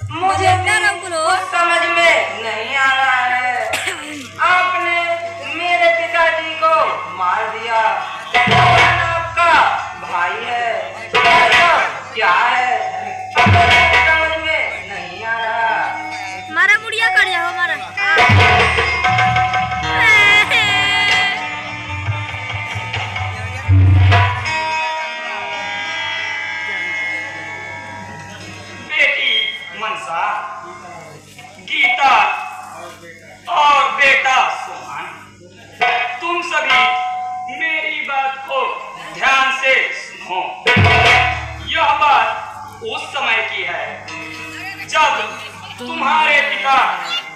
मुझे कुछ समझ में नहीं आ रहा है। आपने मेरे पिताजी को मार दिया, कौन आपका भाई है, ऐसा क्या है, समझ में नहीं आ रहा। मारा मुड़िया कर जाओ मारा। मनसा, गीता और बेटा सुमन, तुम सभी मेरी बात को ध्यान से सुनो। यह बात उस समय की है जब तुम्हारे पिता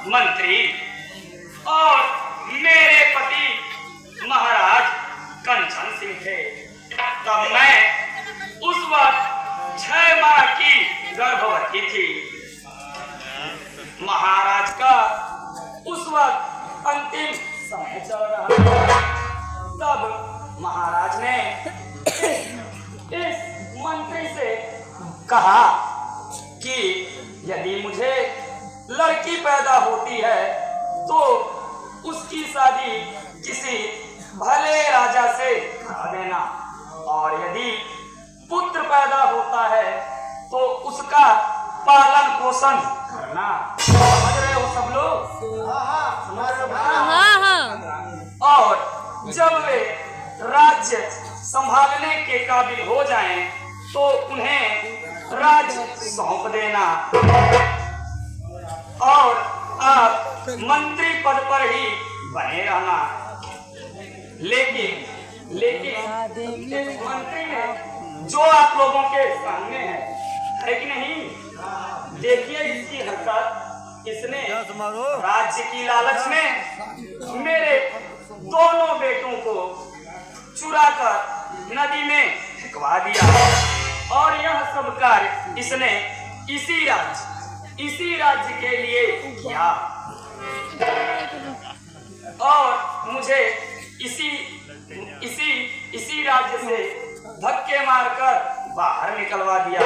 मंत्री और मेरे पति महाराज कंचन सिंह थे। तब मैं उस वक्त 6 माह की गर्भवती थी। महाराज का उस वक्त अंतिम समय चल रहा था। तब महाराज ने इस मंत्री से कहा कि यदि मुझे लड़की पैदा होती है तो उसकी शादी किसी भले राजा से करा देना, और यदि पुत्र पैदा होता है तो उसका पालन पोषण करना। समझ रहे हो सब लोग? और जब वे राज्य संभालने के काबिल हो जाएं तो उन्हें राज्य सौंप देना, और आप मंत्री पद पर ही बने रहना। लेकिन इस मंत्री ने जो आप लोगों के सामने है कि नहीं, देखिए इसकी हरकत। इसने राज्य की लालच में मेरे दोनों बेटों को चुराकर नदी में फेंकवा दिया, और यह सब कार्य इसने इसी राज्य के लिए किया, और मुझे इसी राज्य से धक्के मारकर बाहर निकलवा दिया।